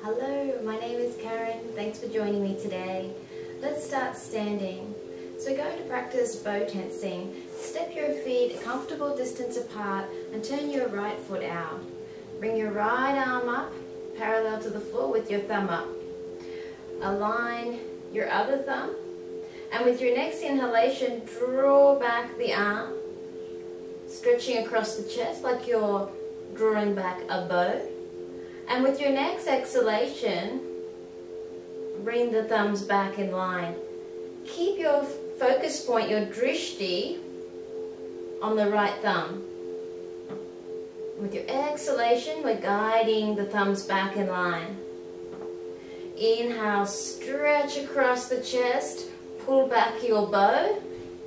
Hello, my name is Karen. Thanks for joining me today. Let's start standing. So we're going to practice bow tensing. Step your feet a comfortable distance apart and turn your right foot out. Bring your right arm up, parallel to the floor with your thumb up. Align your other thumb, and with your next inhalation, draw back the arm, stretching across the chest like you're drawing back a bow. And with your next exhalation, bring the thumbs back in line. Keep your focus point, your drishti, on the right thumb. With your exhalation, we're guiding the thumbs back in line. Inhale, stretch across the chest, pull back your bow,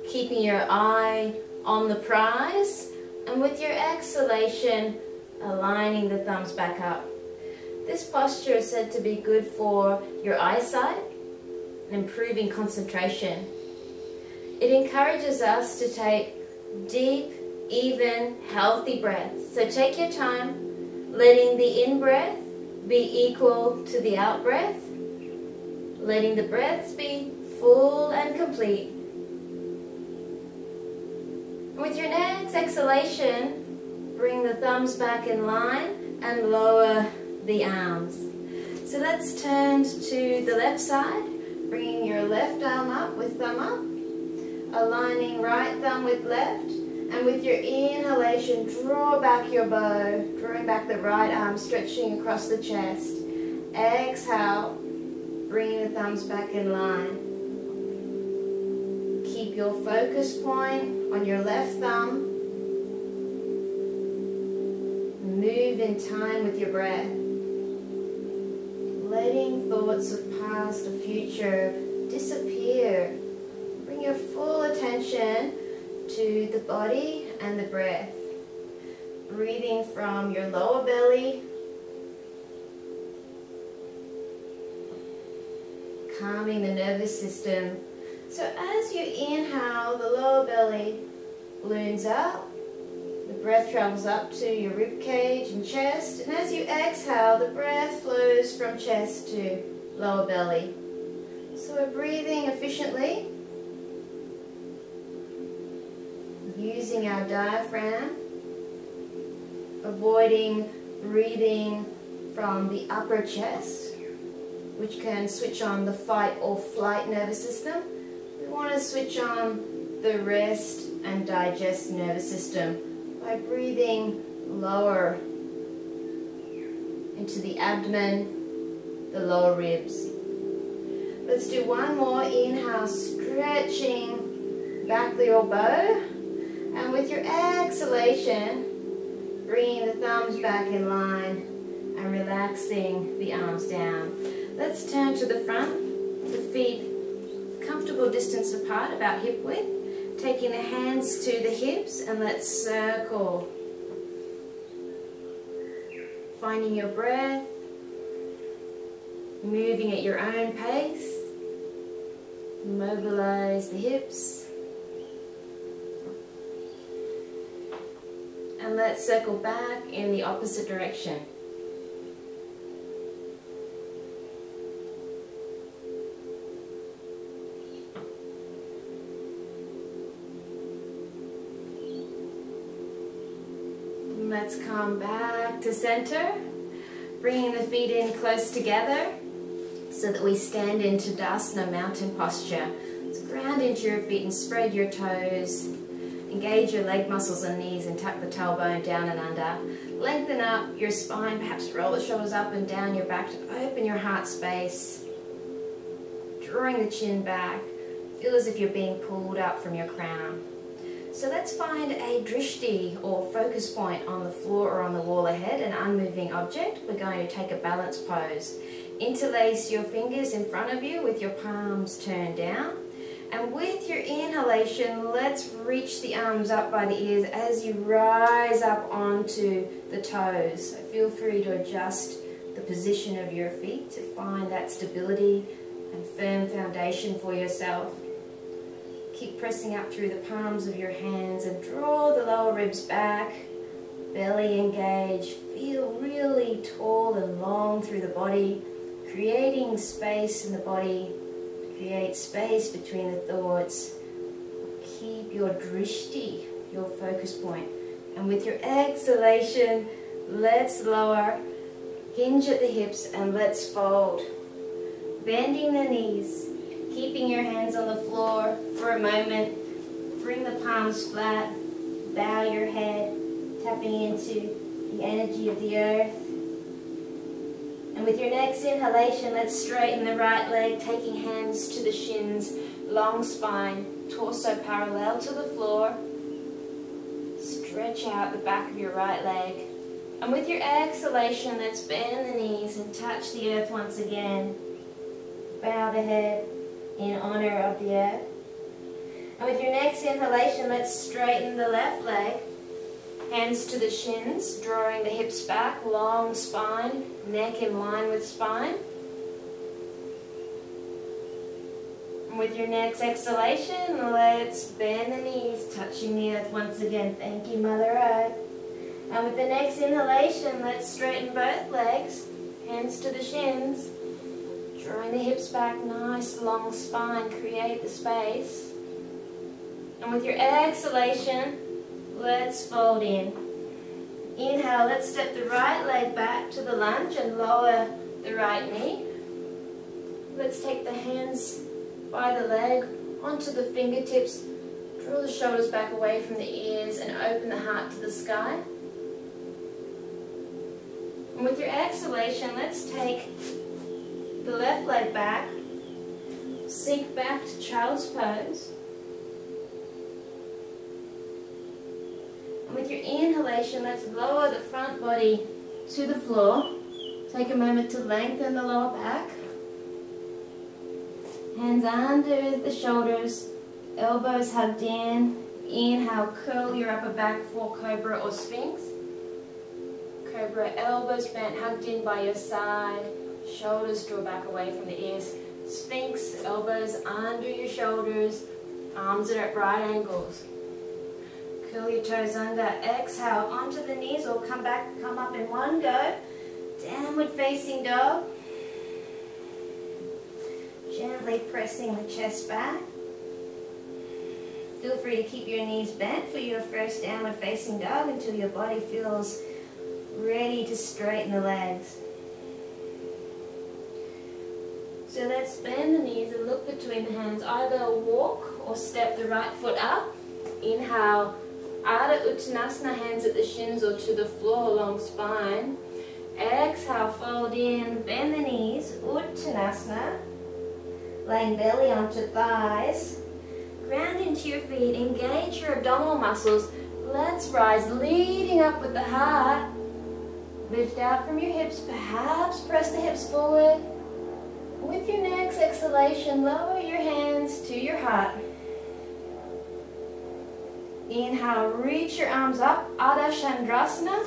keeping your eye on the prize. And with your exhalation, aligning the thumbs back up. This posture is said to be good for your eyesight and improving concentration. It encourages us to take deep, even, healthy breaths. So take your time, letting the in-breath be equal to the out-breath, letting the breaths be full and complete. With your next exhalation, bring the thumbs back in line and lower the arms. So let's turn to the left side, bringing your left arm up with thumb up, aligning right thumb with left, and with your inhalation, draw back your bow, drawing back the right arm, stretching across the chest. Exhale, bringing the thumbs back in line. Keep your focus point on your left thumb. Move in time with your breath. Letting thoughts of past or future disappear. Bring your full attention to the body and the breath. Breathing from your lower belly. Calming the nervous system. So as you inhale, the lower belly balloons up. The breath travels up to your rib cage and chest, and as you exhale, the breath flows from chest to lower belly. So we're breathing efficiently, using our diaphragm, avoiding breathing from the upper chest, which can switch on the fight or flight nervous system. We want to switch on the rest and digest nervous system by breathing lower into the abdomen, the lower ribs. Let's do one more. Inhale, stretching back your bow. And with your exhalation, bringing the thumbs back in line and relaxing the arms down. Let's turn to the front, the feet comfortable distance apart, about hip width. Taking the hands to the hips, and let's circle. Finding your breath, moving at your own pace. Mobilize the hips. And let's circle back in the opposite direction. Let's come back to center, bringing the feet in close together so that we stand in Tadasana mountain posture. So ground into your feet and spread your toes. Engage your leg muscles and knees and tuck the tailbone down and under. Lengthen up your spine, perhaps roll the shoulders up and down your back to open your heart space. Drawing the chin back. Feel as if you're being pulled up from your crown. So let's find a drishti or focus point on the floor or on the wall ahead, an unmoving object. We're going to take a balance pose. Interlace your fingers in front of you with your palms turned down. And with your inhalation, let's reach the arms up by the ears as you rise up onto the toes. So feel free to adjust the position of your feet to find that stability and firm foundation for yourself. Keep pressing up through the palms of your hands and draw the lower ribs back, belly engaged. Feel really tall and long through the body. creating space in the body, create space between the thoughts. Keep your drishti, your focus point. And with your exhalation, let's lower, hinge at the hips, and let's fold. Bending the knees, keeping your hands on the floor for a moment. Bring the palms flat, bow your head, tapping into the energy of the earth. And with your next inhalation, let's straighten the right leg, taking hands to the shins, long spine, torso parallel to the floor. Stretch out the back of your right leg. And with your exhalation, let's bend the knees and touch the earth once again. Bow the head in honor of the earth. And with your next inhalation, let's straighten the left leg. Hands to the shins, drawing the hips back, long spine, neck in line with spine. And with your next exhalation, let's bend the knees, touching the earth once again. Thank you, Mother Earth. And with the next inhalation, let's straighten both legs, hands to the shins, drawing the hips back, nice long spine, create the space. And with your exhalation, let's fold in. Inhale, let's step the right leg back to the lunge and lower the right knee. Let's take the hands by the leg onto the fingertips. Draw the shoulders back away from the ears and open the heart to the sky. And with your exhalation, let's take the left leg back, sink back to child's pose. And with your inhalation, let's lower the front body to the floor. Take a moment to lengthen the lower back. Hands under the shoulders, elbows hugged in. Inhale, curl your upper back for Cobra or Sphinx. Cobra, elbows bent, hugged in by your side. Shoulders draw back away from the ears. Sphinx, elbows under your shoulders. Arms are at right angles. Curl your toes under. Exhale, onto the knees or come up in one go. Downward facing dog. Gently pressing the chest back. Feel free to keep your knees bent for your first downward facing dog until your body feels ready to straighten the legs. So let's bend the knees and look between the hands. Either walk or step the right foot up. Inhale, Ardha Uttanasana, hands at the shins or to the floor, long spine. Exhale, fold in, bend the knees, Uttanasana. Laying belly onto thighs. Ground into your feet, engage your abdominal muscles. Let's rise, leading up with the heart. Lift out from your hips, perhaps press the hips forward. With your next exhalation, lower your hands to your heart. Inhale, reach your arms up, Ardha Chandrasana.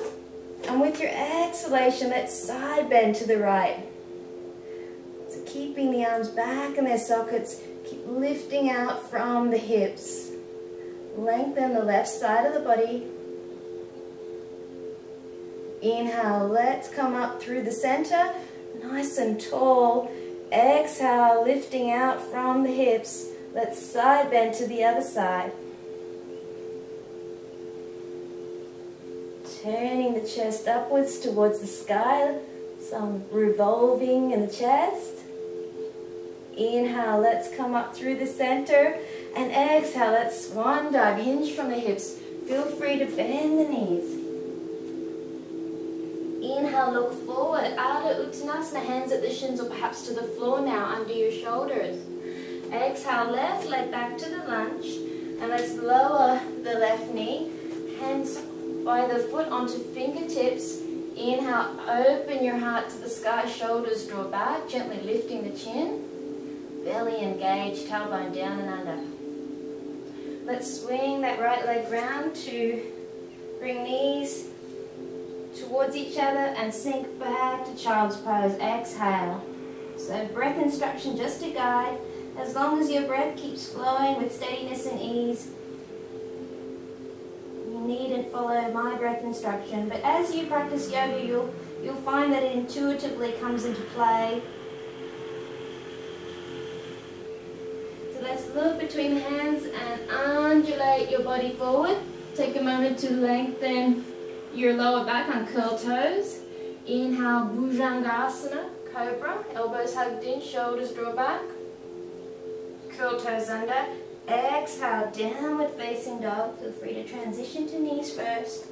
And with your exhalation, let's side bend to the right. So keeping the arms back in their sockets, keep lifting out from the hips. Lengthen the left side of the body. Inhale, let's come up through the center, nice and tall. Exhale, lifting out from the hips. Let's side bend to the other side. Turning the chest upwards towards the sky, some revolving in the chest. Inhale, let's come up through the center. And exhale, let's swan dive, hinge from the hips. Feel free to bend the knees. Inhale, look forward, Ardha Uttanasana, hands at the shins or perhaps to the floor now under your shoulders. Exhale, left leg back to the lunge. And let's lower the left knee, hands by the foot onto fingertips. Inhale, open your heart to the sky, shoulders draw back, gently lifting the chin. Belly engaged, tailbone down and under. Let's swing that right leg round to bring knees towards each other and sink back to child's pose. Exhale. So breath instruction just to guide. As long as your breath keeps flowing with steadiness and ease, you needn't follow my breath instruction. But as you practice yoga, you'll find that it intuitively comes into play. look between the hands and undulate your body forward. Take a moment to lengthen your lower back on curl toes. Inhale, Bhujangasana, Cobra. Elbows hugged in, shoulders draw back. Curl toes under. Exhale, downward facing dog. Feel free to transition to knees first.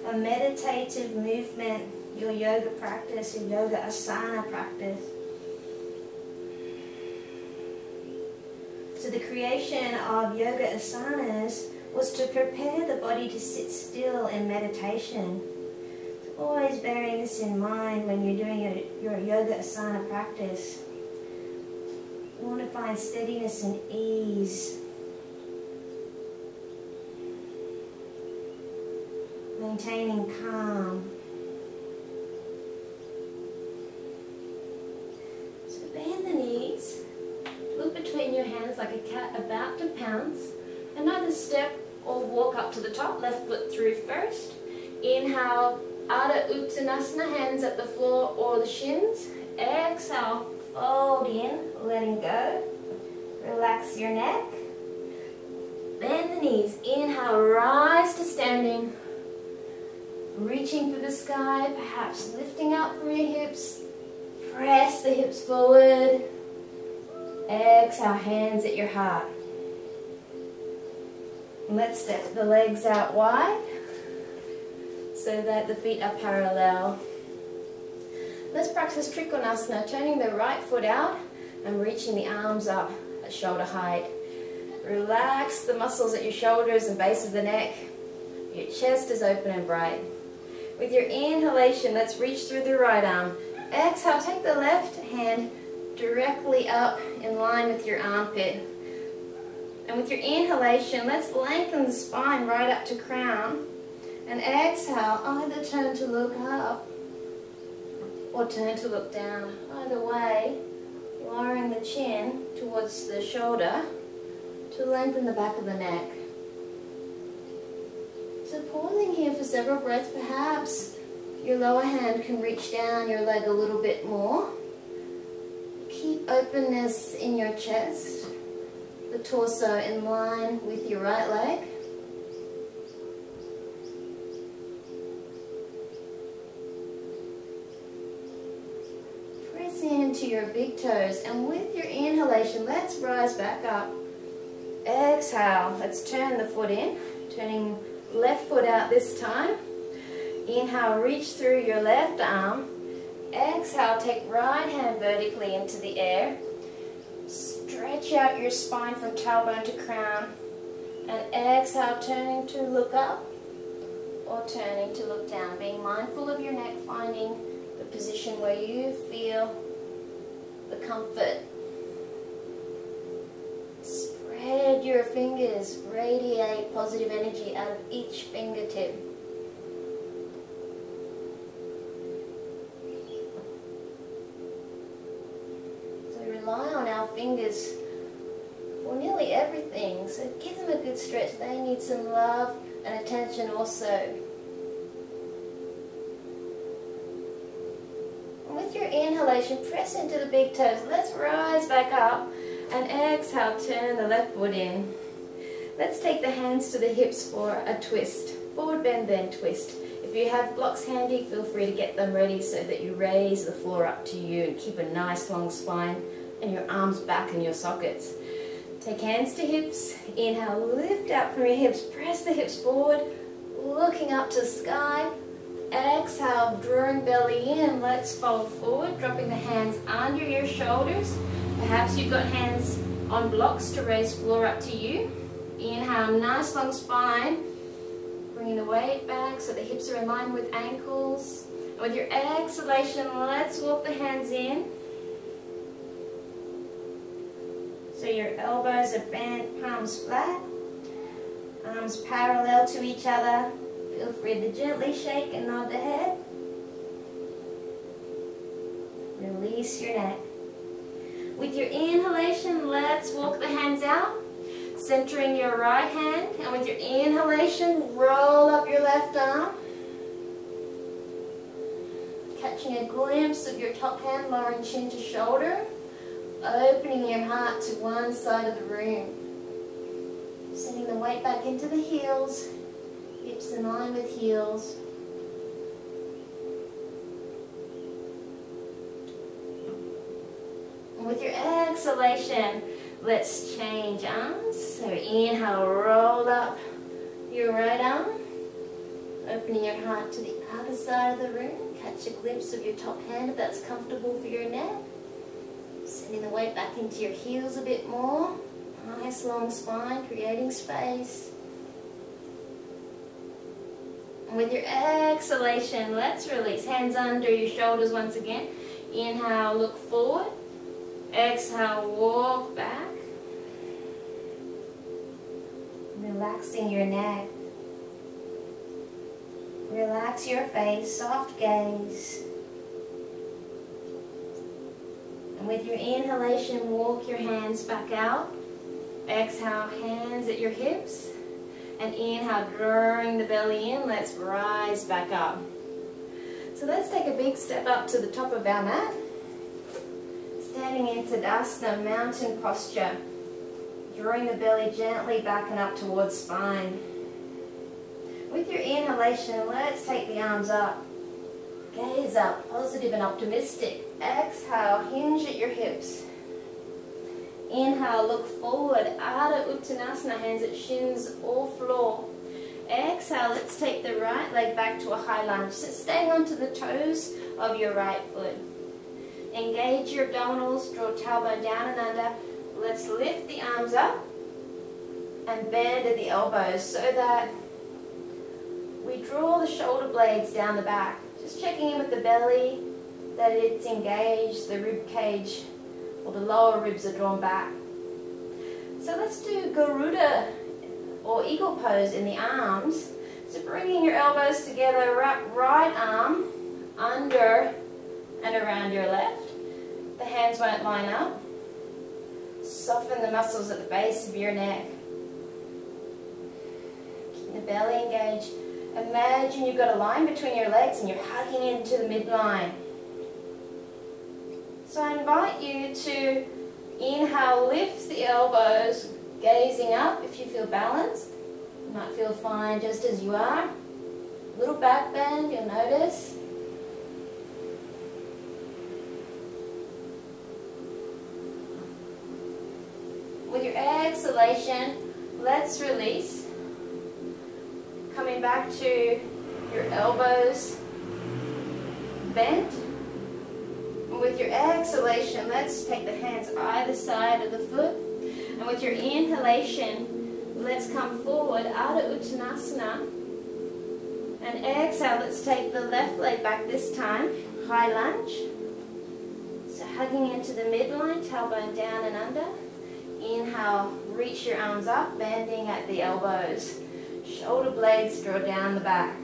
A meditative movement, your yoga practice, your yoga asana practice. So the creation of yoga asanas was to prepare the body to sit still in meditation. So always bearing this in mind when you're doing your yoga asana practice. You want to find steadiness and ease. Maintaining calm. So bend the knees. Look between your hands like a cat about to pounce. And either step or walk up to the top. Left foot through first. Inhale, Ardha Uttanasana, hands at the floor or the shins. Exhale, fold in, letting go. Relax your neck. Bend the knees. Inhale, rise to standing. Reaching for the sky, perhaps lifting up from your hips. Press the hips forward. Exhale, hands at your heart. Let's step the legs out wide so that the feet are parallel. Let's practice Trikonasana, turning the right foot out and reaching the arms up at shoulder height. Relax the muscles at your shoulders and base of the neck. Your chest is open and bright. With your inhalation, let's reach through the right arm. Exhale, take the left hand directly up in line with your armpit. And with your inhalation, let's lengthen the spine right up to crown. And exhale, either turn to look up or turn to look down. Either way, lowering the chin towards the shoulder to lengthen the back of the neck. So pausing here for several breaths, perhaps your lower hand can reach down your leg a little bit more. Keep openness in your chest, the torso in line with your right leg. Press into your big toes, and with your inhalation, let's rise back up. Exhale, let's turn the foot in, turning left foot out this time. Inhale, reach through your left arm. Exhale, take right hand vertically into the air. Stretch out your spine from tailbone to crown. And exhale, turning to look up or turning to look down. Being mindful of your neck, finding the position where you feel the comfort. Spread your fingers, radiate positive energy out of each fingertip. So rely on our fingers for nearly everything, so give them a good stretch. They need some love and attention also. And with your inhalation, press into the big toes. Let's rise back up. And exhale, turn the left foot in. Let's take the hands to the hips for a twist. Forward bend, then twist. If you have blocks handy, feel free to get them ready so that you raise the floor up to you and keep a nice long spine and your arms back in your sockets. Take hands to hips. Inhale, lift out from your hips. Press the hips forward, looking up to the sky. Exhale, drawing belly in. Let's fold forward, dropping the hands under your shoulders. Perhaps you've got hands on blocks to raise floor up to you. Inhale, nice long spine. Bringing the weight back so the hips are in line with ankles. And with your exhalation, let's walk the hands in. So your elbows are bent, palms flat. Arms parallel to each other. Feel free to gently shake and nod the head. Release your neck. With your inhalation, let's walk the hands out, centering your right hand. And with your inhalation, roll up your left arm. Catching a glimpse of your top hand, lowering chin to shoulder. Opening your heart to one side of the room. Sending the weight back into the heels, hips in line with heels. And with your exhalation, let's change arms. So inhale, roll up your right arm, opening your heart to the other side of the room. Catch a glimpse of your top hand if that's comfortable for your neck. Sending the weight back into your heels a bit more. Nice long spine, creating space. And with your exhalation, let's release. Hands under your shoulders once again. Inhale, look forward. Exhale, walk back. Relaxing your neck. Relax your face, soft gaze. And with your inhalation, walk your hands back out. Exhale, hands at your hips. And inhale, drawing the belly in. Let's rise back up. So let's take a big step up to the top of our mat. Standing in Tadasana, mountain posture. Drawing the belly gently back and up towards spine. With your inhalation, let's take the arms up. Gaze up, positive and optimistic. Exhale, hinge at your hips. Inhale, look forward. Ardha Uttanasana, hands at shins or floor. Exhale, let's take the right leg back to a high lunge. So staying onto the toes of your right foot. Engage your abdominals, draw tailbone down and under. Let's lift the arms up and bend at the elbows so that we draw the shoulder blades down the back. Just checking in with the belly, that it's engaged, the rib cage or the lower ribs are drawn back. So let's do Garuda or eagle pose in the arms. So bringing your elbows together, wrap right arm under and around your left. The hands won't line up. Soften the muscles at the base of your neck. Keep the belly engaged. Imagine you've got a line between your legs and you're hugging into the midline. So I invite you to inhale, lift the elbows, gazing up if you feel balanced. You might feel fine just as you are. Little back bend, you'll notice. With your exhalation, let's release. Coming back to your elbows bent. And with your exhalation, let's take the hands either side of the foot. And with your inhalation, let's come forward, Ardha Uttanasana. And exhale, let's take the left leg back this time, high lunge. So hugging into the midline, tailbone down and under. Inhale, reach your arms up, bending at the elbows. Shoulder blades draw down the back.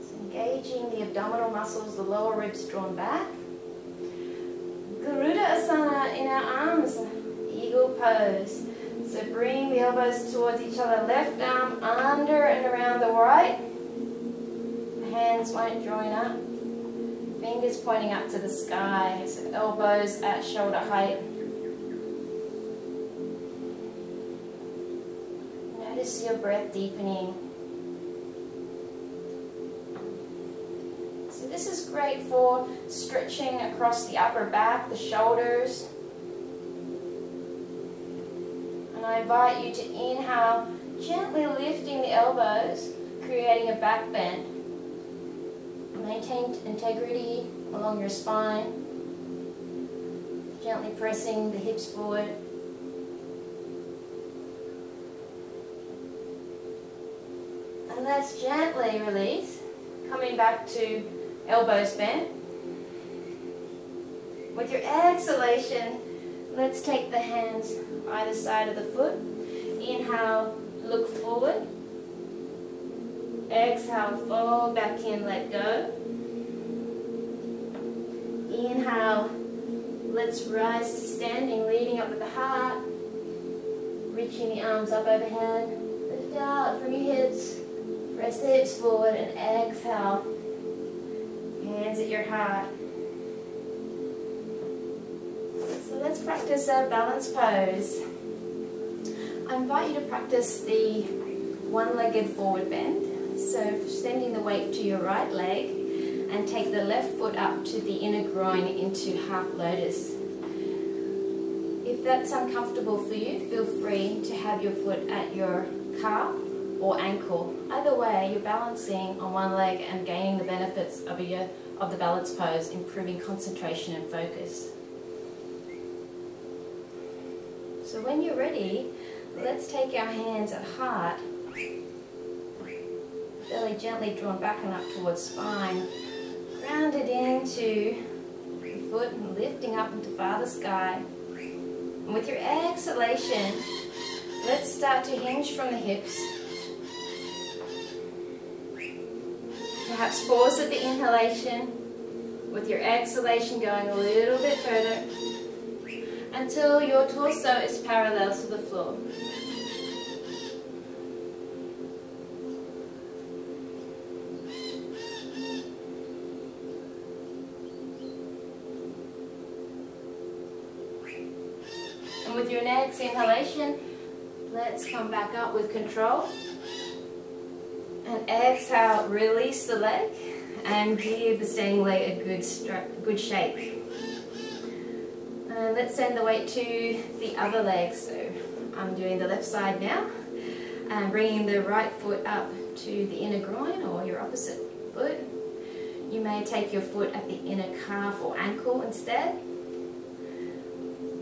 So engaging the abdominal muscles, the lower ribs drawn back. Garuda Asana in our arms, eagle pose. So bring the elbows towards each other, left arm under and around the right. The hands won't join up. Fingers pointing up to the sky, so elbows at shoulder height. Notice your breath deepening. So this is great for stretching across the upper back, the shoulders. And I invite you to inhale, gently lifting the elbows, creating a back bend. Maintain integrity along your spine. Gently pressing the hips forward. And let's gently release, coming back to elbows bent. With your exhalation, let's take the hands either side of the foot. Inhale, look forward. Exhale, fold back in, let go. Inhale, let's rise to standing, leading up with the heart. Reaching the arms up overhead. Lift out from your hips. Press the hips forward and exhale. Hands at your heart. So let's practice our balance pose. invite you to practice the one-legged forward bend. So sending the weight to your right leg and take the left foot up to the inner groin into half lotus. If that's uncomfortable for you, feel free to have your foot at your calf or ankle. Either way, you're balancing on one leg and gaining the benefits of the balance pose, improving concentration and focus. So when you're ready, let's take our hands at heart, belly gently drawn back and up towards spine, grounded into the foot and lifting up into Father Sky. And with your exhalation, let's start to hinge from the hips. Perhaps pause at the inhalation, with your exhalation going a little bit further until your torso is parallel to the floor. And with your next inhalation, let's come back up with control. And exhale, release the leg and give the standing leg a good shake. And let's send the weight to the other leg. So I'm doing the left side now and bringing the right foot up to the inner groin or your opposite foot. You may take your foot at the inner calf or ankle instead.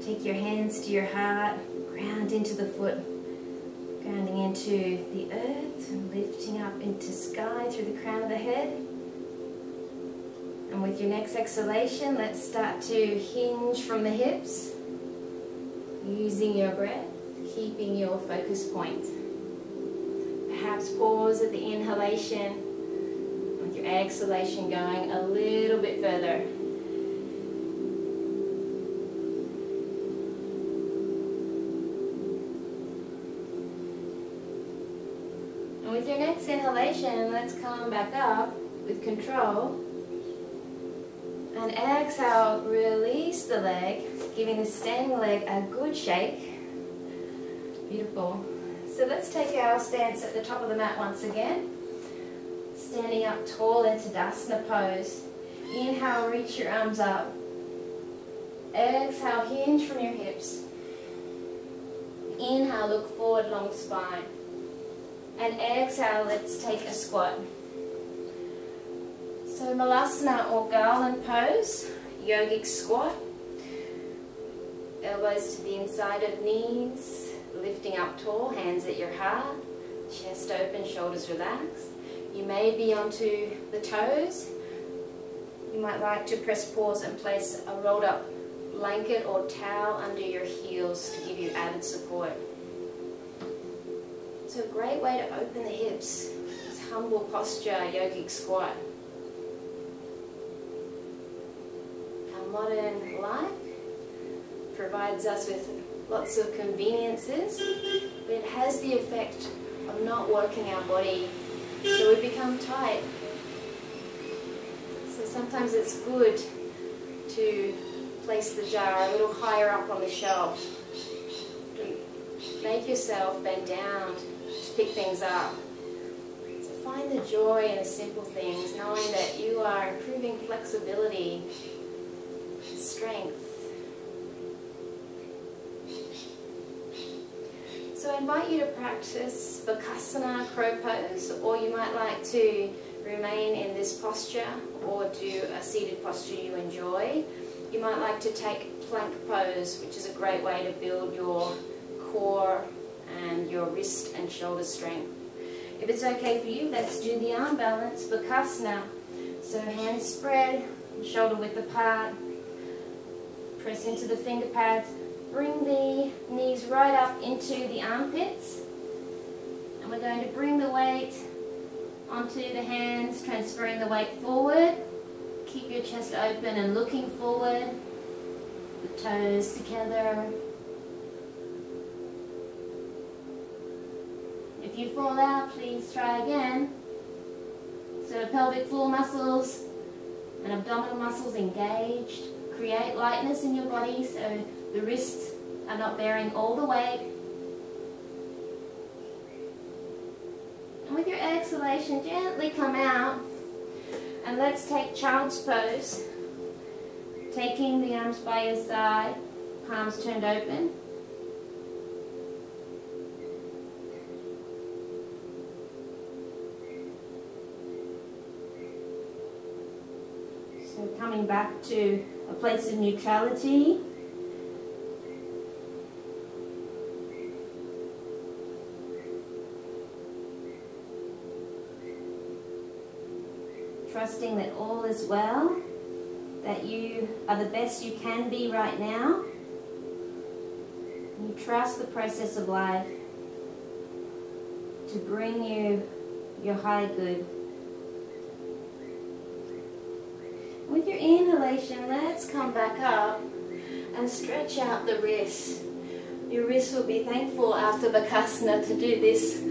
Take your hands to your heart, ground into the foot, grounding into the earth and lifting up into sky through the crown of the head. And with your next exhalation, let's start to hinge from the hips, using your breath, keeping your focus point. Perhaps pause at the inhalation, with your exhalation going a little bit further. And with your next inhalation, let's come back up with control. And exhale, release the leg, giving the standing leg a good shake. Beautiful. So let's take our stance at the top of the mat once again. Standing up tall in Tadasana Pose. Inhale, reach your arms up. Exhale, hinge from your hips. Inhale, look forward, long spine. And exhale, let's take a squat. So Malasana or Garland pose, yogic squat. Elbows to the inside of knees, lifting up tall, hands at your heart, chest open, shoulders relaxed. You may be onto the toes. You might like to press pause and place a rolled up blanket or towel under your heels to give you added support. So a great way to open the hips is humble posture, yogic squat. Modern life provides us with lots of conveniences, but it has the effect of not working our body, so we become tight. So sometimes it's good to place the jar a little higher up on the shelf. Make yourself bend down to pick things up. So find the joy in the simple things, knowing that you are improving flexibility, strength. So I invite you to practice Bakasana, crow pose, or you might like to remain in this posture or do a seated posture you enjoy. You might like to take plank pose, which is a great way to build your core and your wrist and shoulder strength. If it's okay for you, let's do the arm balance, Bakasana. So hands spread, shoulder width apart. Press into the finger pads, bring the knees right up into the armpits, and we're going to bring the weight onto the hands, transferring the weight forward. Keep your chest open and looking forward, the toes together. If you fall out, please try again. So pelvic floor muscles and abdominal muscles engaged. Create lightness in your body so the wrists are not bearing all the weight. exhalation, gently come out. And let's take child's pose. Taking the arms by your side, palms turned open. So coming back to a place of neutrality. Trusting that all is well, that you are the best you can be right now. You trust the process of life to bring you your high good. With your inhalation, let's come back up and stretch out the wrists. Your wrists will be thankful after Bakasana to do this.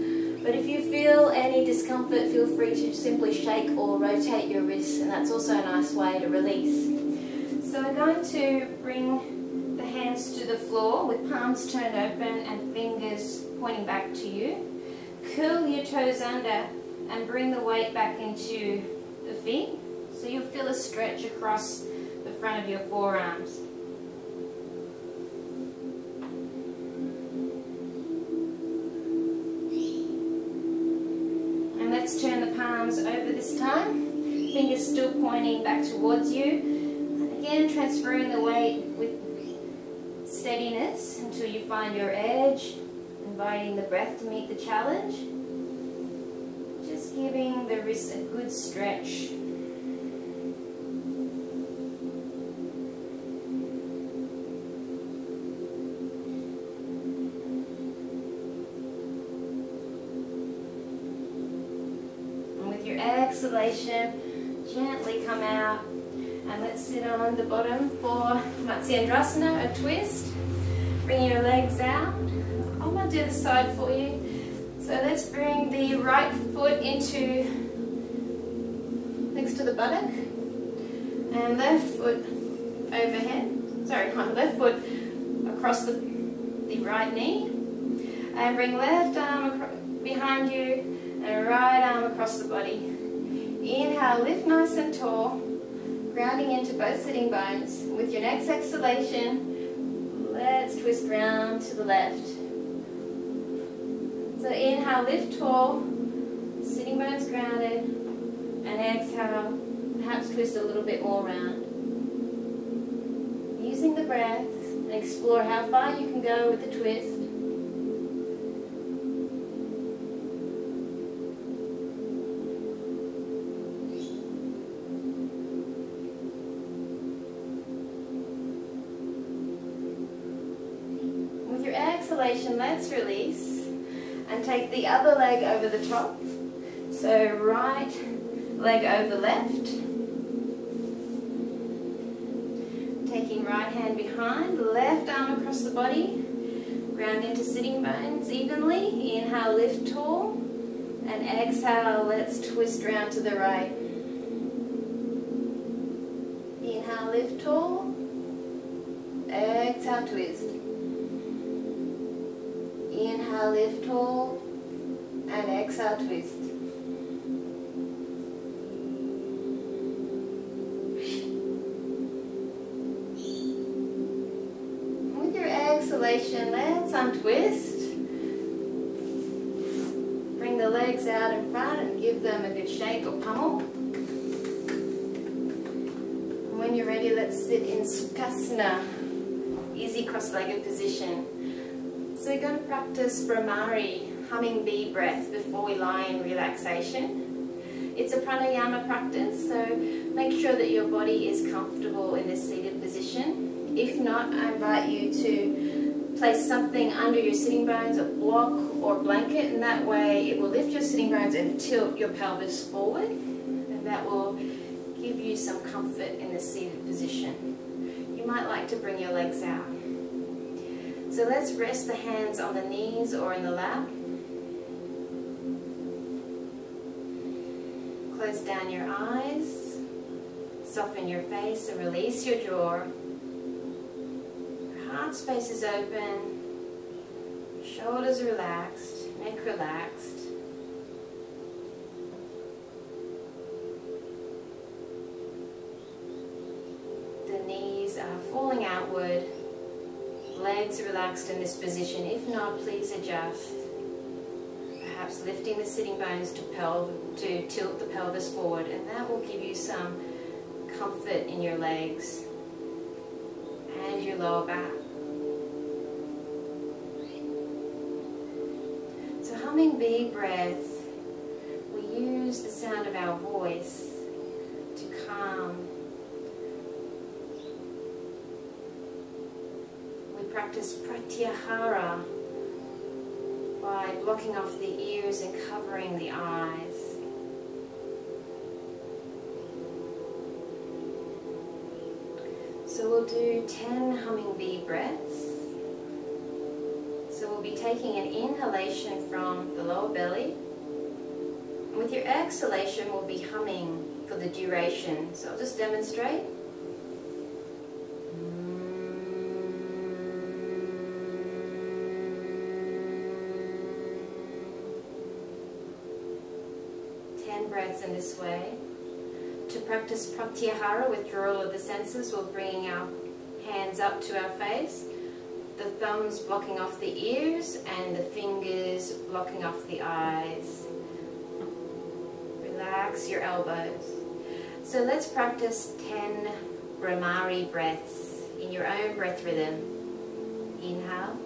But if you feel any discomfort, feel free to simply shake or rotate your wrists, and that's also a nice way to release. So we're going to bring the hands to the floor with palms turned open and fingers pointing back to you. Curl your toes under and bring the weight back into the feet. So you'll feel a stretch across the front of your forearms. And let's turn the palms over this time. Fingers still pointing back towards you. Again, transferring the weight with steadiness until you find your edge. Inviting the breath to meet the challenge. Just giving the wrists a good stretch. Exhalation, gently come out, and let's sit on the bottom for Anjaneyasana, a twist. Bring your legs out. I'm going to do the side for you. So let's bring the right foot into next to the buttock, and left foot overhead. Sorry, left foot across the right knee, and bring left arm behind you and right arm across the body. Inhale, lift nice and tall, grounding into both sitting bones. With your next exhalation, let's twist round to the left. So inhale, lift tall, sitting bones grounded, and exhale, perhaps twist a little bit more round. Using the breath, explore how far you can go with the twist. Exhalation, let's release and take the other leg over the top. So right leg over left. Taking right hand behind, left arm across the body. Round into sitting bones evenly. Inhale, lift tall. And exhale, let's twist round to the right. Inhale, lift tall. Exhale, twist. Inhale, lift tall, and exhale, twist. With your exhalation, let's untwist. Bring the legs out in front and give them a good shake or pummel. And when you're ready, let's sit in Bakasana, easy cross-legged position. So we're going to practice Brahmari, humming bee breath, before we lie in relaxation. It's a pranayama practice, so make sure that your body is comfortable in this seated position. If not, I invite you to place something under your sitting bones, a block or blanket, and that way it will lift your sitting bones and tilt your pelvis forward, and that will give you some comfort in this seated position. You might like to bring your legs out. So let's rest the hands on the knees or in the lap. Close down your eyes. Soften your face and release your jaw. Your heart space is open. Shoulders relaxed, neck relaxed. knees are falling outward, legs relaxed in this position. If not, please adjust. Perhaps lifting the sitting bones to tilt the pelvis forward, and that will give you some comfort in your legs and your lower back. So humming bee breath, we use the sound of our voice to calm. We practice pratyahara by blocking off the ears and covering the eyes. So we'll do 10 humming bee breaths. So we'll be taking an inhalation from the lower belly. And with your exhalation, we'll be humming for the duration. So I'll just demonstrate. Breaths in this way. To practice pratyahara, withdrawal of the senses, we're bringing our hands up to our face, the thumbs blocking off the ears and the fingers blocking off the eyes. Relax your elbows. So let's practice 10 Brahmari breaths in your own breath rhythm. Inhale.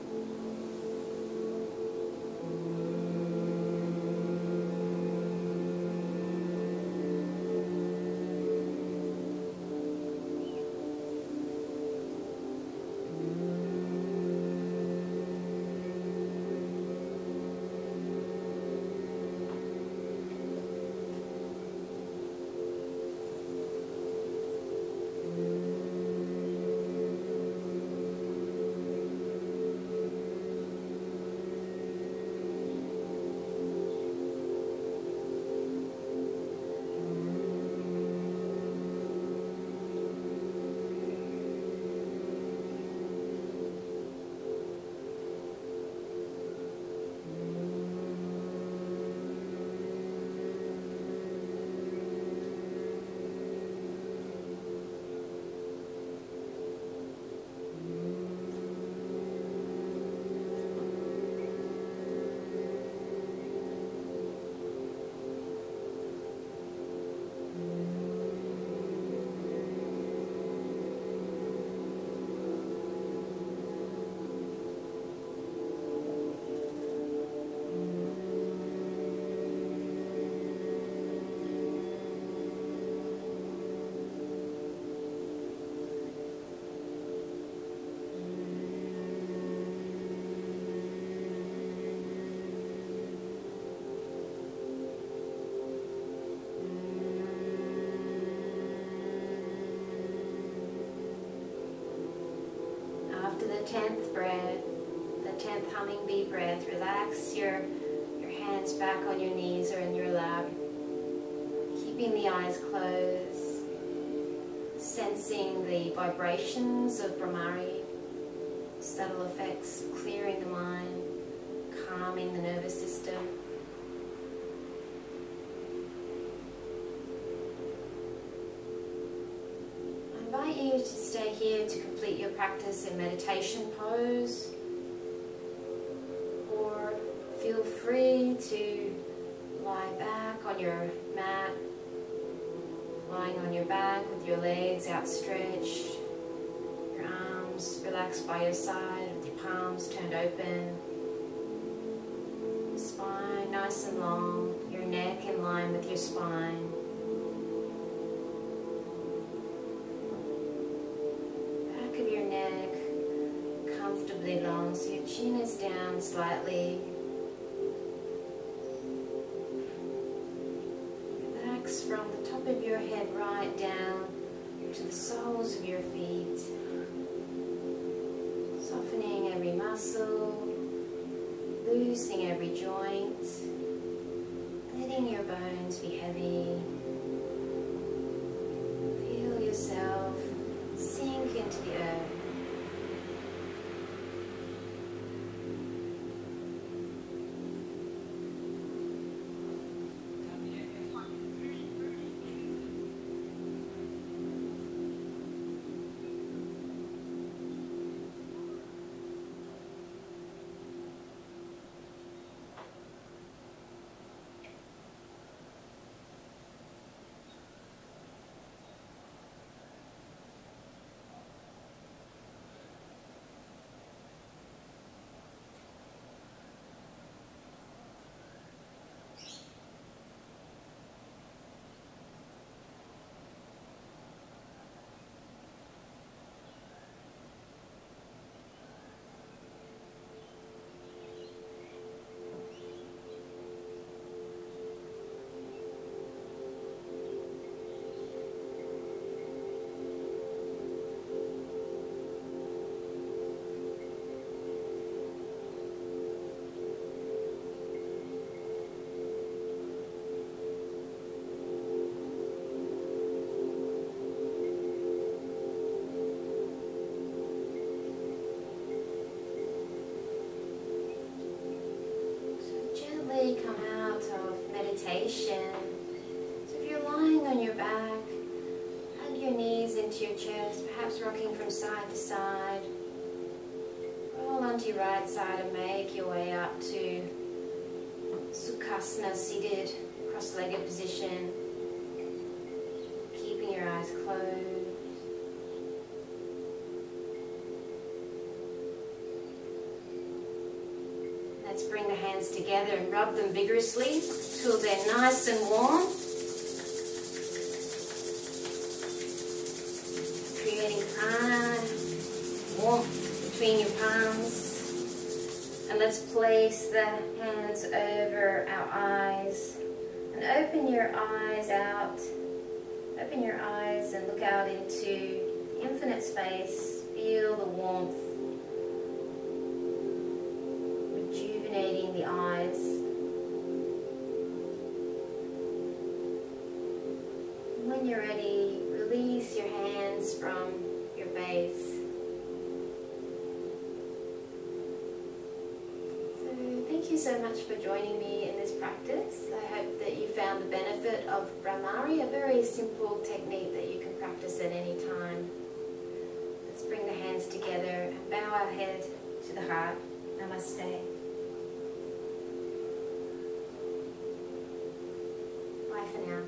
After the 10th breath, the 10th humming bee breath, relax your hands back on your knees or in your lap, keeping the eyes closed, sensing the vibrations of Brahmari, subtle effects, clearing the mind, calming the nervous system. I invite you to stay here to complete your practice in meditation pose, or feel free to lie back on your mat, lying on your back with your legs outstretched, your arms relaxed by your side with your palms turned open, spine nice and long, your neck in line with your spine. Comfortably long, so your chin is down slightly. Relax from the top of your head right down to the soles of your feet. Softening every muscle, loosening every joint, letting your bones be heavy. Feel yourself sink into the earth. into your chest, perhaps rocking from side to side. Roll onto your right side and make your way up to Sukhasana, seated, cross-legged position. Keeping your eyes closed. Let's bring the hands together and rub them vigorously till they're nice and warm. Creating prana, warmth between your palms. And let's place the hands over our eyes. And open your eyes out. Open your eyes and look out into infinite space. Feel the warmth. Rejuvenating the eyes. When you're ready, release your hands from your base. So thank you so much for joining me in this practice. I hope that you found the benefit of Brahmari, a very simple technique that you can practice at any time. Let's bring the hands together and bow our head to the heart. Namaste. Bye for now.